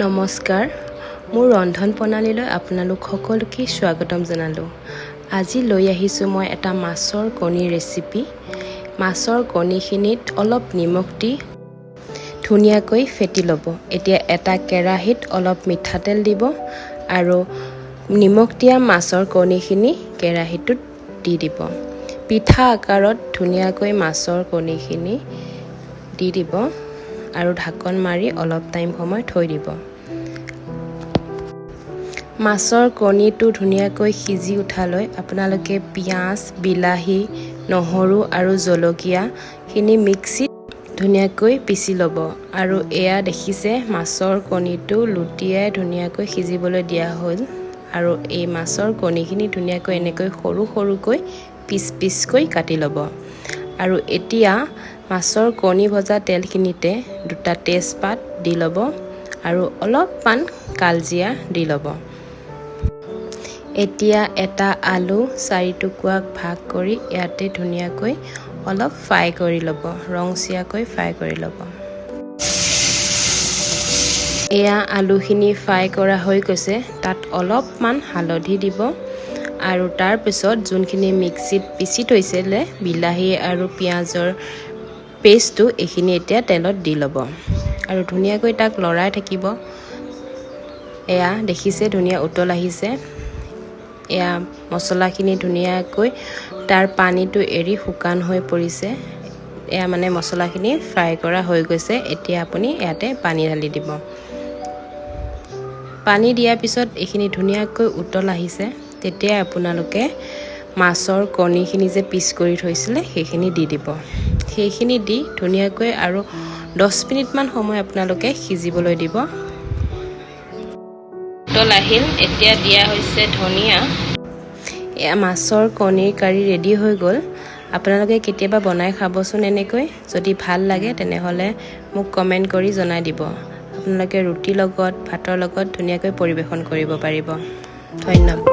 নমস্কাৰ মোৰ ৰন্ধন প্ৰণালীলৈ আপোনালোক সকলোকে স্বাগতম জনালোঁ। আজি লৈ আহিছোঁ মই এটা মাছৰ কণী ৰেচিপি। মাছৰ কণীখিনিত অলপ নিমখ দি ধুনীয়াকৈ ফেটি ল'ব। এতিয়া এটা কেৰাহীত অলপ মিঠাতেল দিব আৰু নিমখ দিয়া মাছৰ কণীখিনি কেৰাহীটোত দি দিব। পিঠা আকাৰত ধুনীয়াকৈ মাছৰ কণীখিনি দি দিব আৰু ঢাকন মাৰি অলপ টাইম সময় থৈ দিব। মাছৰ কণীটো ধুনীয়াকৈ সিজি উঠালৈ আপোনালোকে পিঁয়াজ, বিলাহী, নহৰু আৰু জলকীয়াখিনি মিক্সিত ধুনীয়াকৈ পিচি ল'ব। আৰু এয়া দেখিছে মাছৰ কণীটো লুটিয়াই ধুনীয়াকৈ সিজিবলৈ দিয়া হ'ল। আৰু এই মাছৰ কণীখিনি ধুনীয়াকৈ এনেকৈ সৰু সৰুকৈ পিচকৈ কাটি ল'ব। আৰু এতিয়া মাছৰ কণী ভজা তেলখিনিতে দুটা তেজপাত দি ল'ব আৰু অলপমান কালজিৰা দি ল'ব। এতিয়া এটা আলু 4 টুকুৰা ভাগ কৰি ইয়াতে ধুনীয়াকৈ অলপ ফ্ৰাই কৰি ল'ব, ৰংচীয়াকৈ ফ্ৰাই কৰি ল'ব। এয়া আলুখিনি ফ্ৰাই কৰা হৈ গৈছে, তাত অলপমান হালধি দিব আৰু তাৰপিছত যোনখিনি মিক্সিত পিচি থৈছিলে বিলাহী আৰু পিঁয়াজৰ পেষ্টটো এইখিনি এতিয়া তেলত দি ল'ব আৰু ধুনীয়াকৈ তাক লৰাই থাকিব। এয়া দেখিছে ধুনীয়া উতল আহিছে। এয়া মছলাখিনি ধুনীয়াকৈ তাৰ পানীটো এৰি শুকান হৈ পৰিছে। এয়া মানে মছলাখিনি ফ্ৰাই কৰা হৈ গৈছে। এতিয়া আপুনি ইয়াতে পানী ঢালি দিব। পানী দিয়াৰ পিছত এইখিনি ধুনীয়াকৈ উতল আহিছে, তেতিয়া আপোনালোকে মাছৰ কণীখিনি যে পিচ কৰি থৈছিলে সেইখিনি দি দিব। সেইখিনি দি ধুনীয়াকৈ আৰু 10 মিনিটমান সময় আপোনালোকে সিজিবলৈ দিব। উতল আহিল, এতিয়া দিয়া হৈছে ধনিয়া। এয়া মাছৰ কণীৰ কাৰী ৰেডি হৈ গ'ল। আপোনালোকে কেতিয়াবা বনাই খাবচোন এনেকৈ। যদি ভাল লাগে তেনেহ'লে মোক কমেণ্ট কৰি জনাই দিব। আপোনালোকে ৰুটিৰ লগত, ভাতৰ লগত ধুনীয়াকৈ পৰিৱেশন কৰিব পাৰিব। ধন্যবাদ।